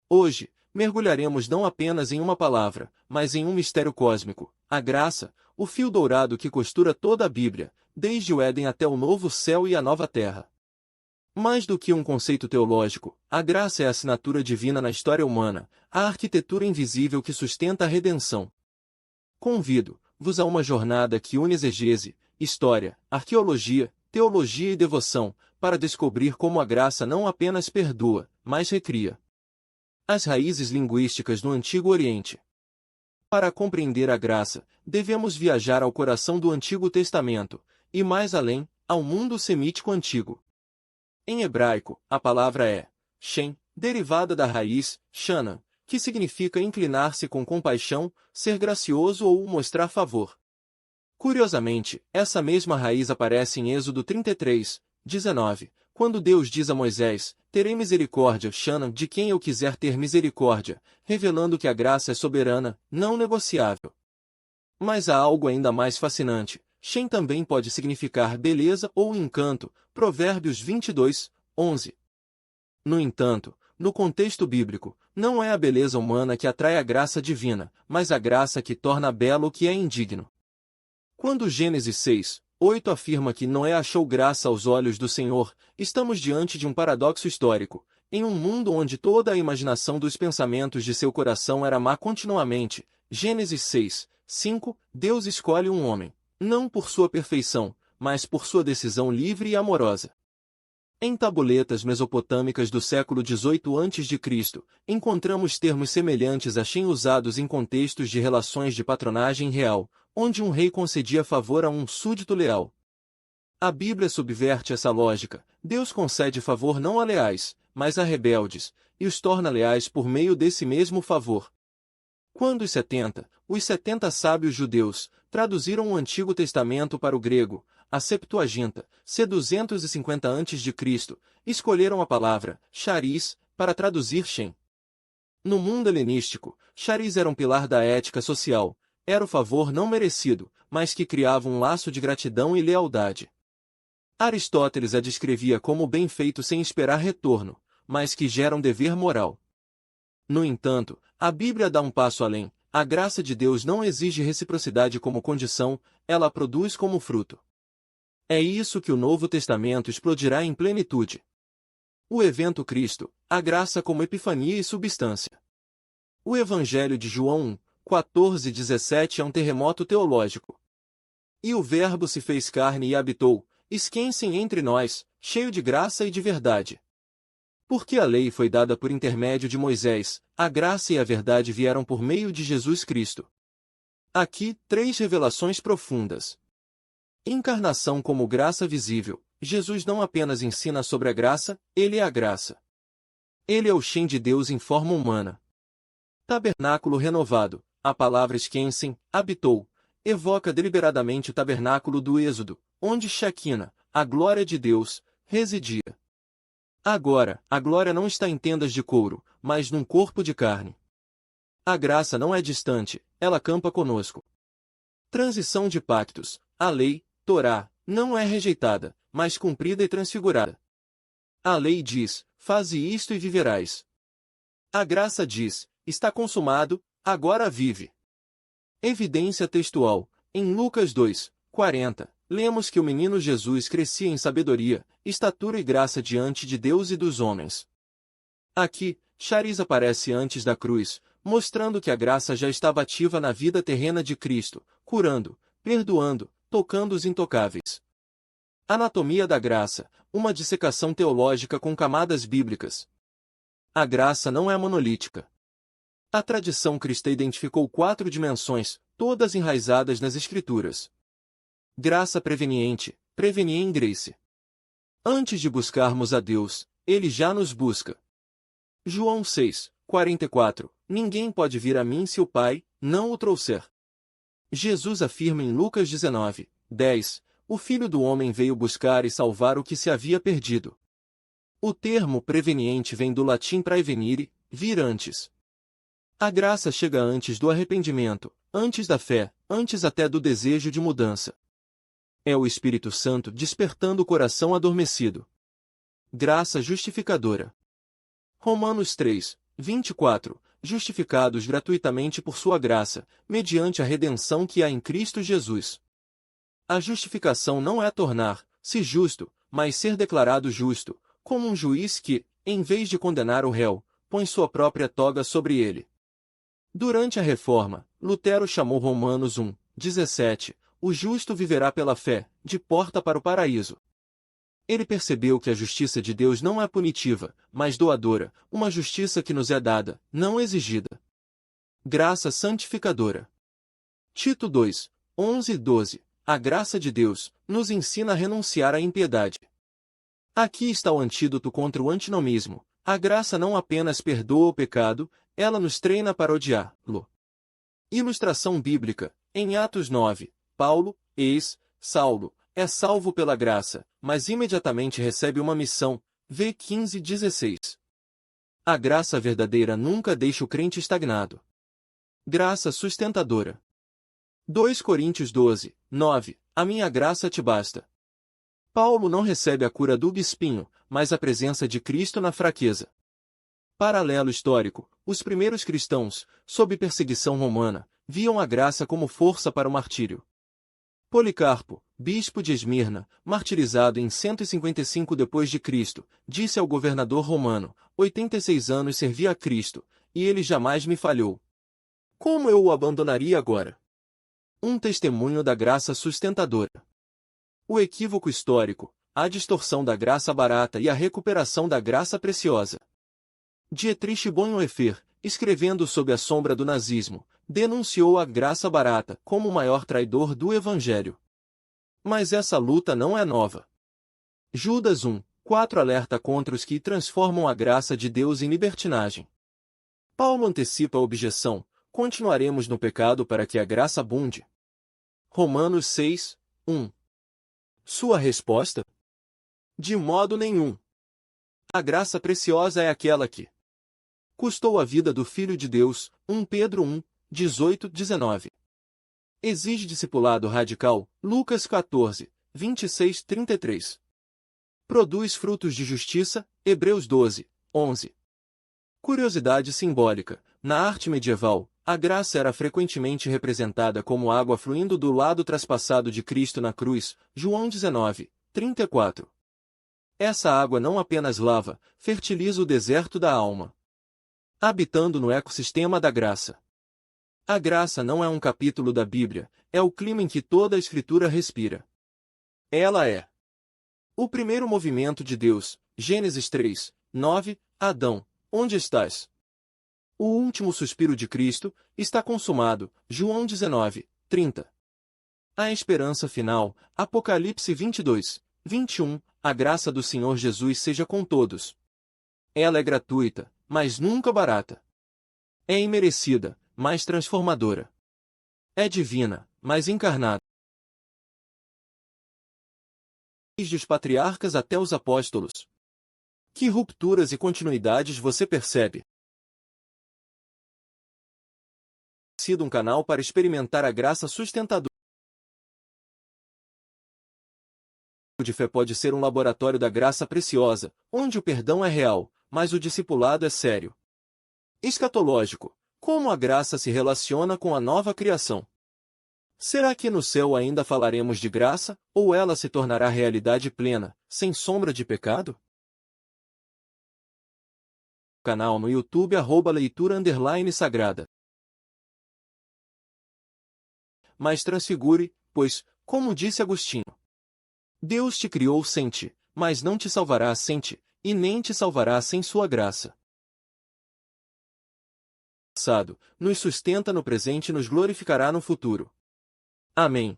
Hoje, mergulharemos não apenas em uma palavra, mas em um mistério cósmico, a graça, o fio dourado que costura toda a Bíblia, desde o Éden até o novo céu e a nova terra. Mais do que um conceito teológico, a graça é a assinatura divina na história humana, a arquitetura invisível que sustenta a redenção. Convido-vos a uma jornada que une exegese, história, arqueologia, teologia e devoção, para descobrir como a graça não apenas perdoa, mas recria. As raízes linguísticas no Antigo Oriente. Para compreender a graça, devemos viajar ao coração do Antigo Testamento, e mais além, ao mundo semítico antigo. Em hebraico, a palavra é Shem, derivada da raiz Shana, que significa inclinar-se com compaixão, ser gracioso ou mostrar favor. Curiosamente, essa mesma raiz aparece em Êxodo 33, 19, quando Deus diz a Moisés, terei misericórdia, Shana, de quem eu quiser ter misericórdia, revelando que a graça é soberana, não negociável. Mas há algo ainda mais fascinante. Shem também pode significar beleza ou encanto, Provérbios 22, 11. No entanto, no contexto bíblico, não é a beleza humana que atrai a graça divina, mas a graça que torna belo o que é indigno. Quando Gênesis 6, 8 afirma que Noé achou graça aos olhos do Senhor, estamos diante de um paradoxo histórico. Em um mundo onde toda a imaginação dos pensamentos de seu coração era má continuamente, Gênesis 6, 5, Deus escolhe um homem, não por sua perfeição, mas por sua decisão livre e amorosa. Em tabuletas mesopotâmicas do século XVIII a.C., encontramos termos semelhantes a Shem usados em contextos de relações de patronagem real, onde um rei concedia favor a um súdito leal. A Bíblia subverte essa lógica. Deus concede favor não a leais, mas a rebeldes, e os torna leais por meio desse mesmo favor. Quando os 70 sábios judeus, traduziram o Antigo Testamento para o grego, a Septuaginta, c. 250 a.C., escolheram a palavra charis para traduzir Shem. No mundo helenístico, charis era um pilar da ética social, era o favor não merecido, mas que criava um laço de gratidão e lealdade. Aristóteles a descrevia como bem feito sem esperar retorno, mas que gera um dever moral. No entanto, a Bíblia dá um passo além. A graça de Deus não exige reciprocidade como condição, ela a produz como fruto. É isso que o Novo Testamento explodirá em plenitude. O evento Cristo, a graça como epifania e substância. O Evangelho de João 1, 14 e 17 é um terremoto teológico. E o Verbo se fez carne e habitou, esquecem entre nós, cheio de graça e de verdade. Porque a lei foi dada por intermédio de Moisés, a graça e a verdade vieram por meio de Jesus Cristo. Aqui, 3 revelações profundas. Encarnação como graça visível. Jesus não apenas ensina sobre a graça, ele é a graça. Ele é o Shem de Deus em forma humana. Tabernáculo renovado. A palavra esquecem, habitou, evoca deliberadamente o tabernáculo do Êxodo, onde Shequina, a glória de Deus, residia. Agora, a glória não está em tendas de couro, mas num corpo de carne. A graça não é distante, ela campa conosco. Transição de pactos. A lei, Torá, não é rejeitada, mas cumprida e transfigurada. A lei diz, faze isto e viverás. A graça diz, está consumado, agora vive. Evidência textual. Em Lucas 2, 40, lemos que o menino Jesus crescia em sabedoria, estatura e graça diante de Deus e dos homens. Aqui, charis aparece antes da cruz, mostrando que a graça já estava ativa na vida terrena de Cristo, curando, perdoando, tocando os intocáveis. Anatomia da graça, uma dissecação teológica com camadas bíblicas. A graça não é monolítica. A tradição cristã identificou 4 dimensões, todas enraizadas nas Escrituras. Graça preveniente, prevenient grace. Antes de buscarmos a Deus, Ele já nos busca. João 6, 44. Ninguém pode vir a mim se o Pai não o trouxer. Jesus afirma em Lucas 19, 10, o Filho do Homem veio buscar e salvar o que se havia perdido. O termo preveniente vem do latim praevenire, vir antes. A graça chega antes do arrependimento, antes da fé, antes até do desejo de mudança. É o Espírito Santo despertando o coração adormecido. Graça justificadora. Romanos 3, 24. Justificados gratuitamente por sua graça, mediante a redenção que há em Cristo Jesus. A justificação não é tornar-se justo, mas ser declarado justo, como um juiz que, em vez de condenar o réu, põe sua própria toga sobre ele. Durante a Reforma, Lutero chamou Romanos 1:17, o justo viverá pela fé, de porta para o paraíso. Ele percebeu que a justiça de Deus não é punitiva, mas doadora, uma justiça que nos é dada, não exigida. Graça santificadora. Tito 2:11 e 12. A graça de Deus nos ensina a renunciar à impiedade. Aqui está o antídoto contra o antinomismo. A graça não apenas perdoa o pecado, ela nos treina para odiá-lo. Ilustração bíblica. Em Atos 9, Paulo, Saulo, é salvo pela graça, mas imediatamente recebe uma missão, v 15:16. A graça verdadeira nunca deixa o crente estagnado. Graça sustentadora. 2 Coríntios 12:9. A minha graça te basta. Paulo não recebe a cura do espinho, mas a presença de Cristo na fraqueza. Paralelo histórico. Os primeiros cristãos, sob perseguição romana, viam a graça como força para o martírio. Policarpo, bispo de Esmirna, martirizado em 155 d.C., disse ao governador romano: 86 anos servi a Cristo, e ele jamais me falhou. Como eu o abandonaria agora? Um testemunho da graça sustentadora. O equívoco histórico, a distorção da graça barata e a recuperação da graça preciosa. Dietrich Bonhoeffer, escrevendo sob a sombra do nazismo, denunciou a graça barata como o maior traidor do Evangelho. Mas essa luta não é nova. Judas 1:4 alerta contra os que transformam a graça de Deus em libertinagem. Paulo antecipa a objeção: continuaremos no pecado para que a graça abunde. Romanos 6:1. Sua resposta? De modo nenhum. A graça preciosa é aquela que custou a vida do Filho de Deus, 1 Pedro 1:18-19. Exige discipulado radical, Lucas 14:26-33. Produz frutos de justiça, Hebreus 12:11. Curiosidade simbólica. Na arte medieval, a graça era frequentemente representada como água fluindo do lado traspassado de Cristo na cruz, João 19:34. Essa água não apenas lava, fertiliza o deserto da alma. Habitando no ecossistema da graça. A graça não é um capítulo da Bíblia, é o clima em que toda a Escritura respira. Ela é o primeiro movimento de Deus, Gênesis 3:9, Adão, onde estás? O último suspiro de Cristo, está consumado, João 19:30. A esperança final, Apocalipse 22:21, a graça do Senhor Jesus seja com todos. Ela é gratuita, mas nunca barata. É imerecida, mas transformadora. É divina, mas encarnada. Desde os patriarcas até os apóstolos. Que rupturas e continuidades você percebe? Sido um canal para experimentar a graça sustentadora de fé pode ser um laboratório da graça preciosa, onde o perdão é real, mas o discipulado é sério. Escatológico. Como a graça se relaciona com a nova criação? Será que no céu ainda falaremos de graça, ou ela se tornará realidade plena, sem sombra de pecado? Canal no YouTube @leitura_sagrada. Mas transfigure, pois, como disse Agostinho, Deus te criou sem ti, mas não te salvará sem ti, e nem te salvará sem sua graça. Nos sustenta no presente e nos glorificará no futuro. Amém.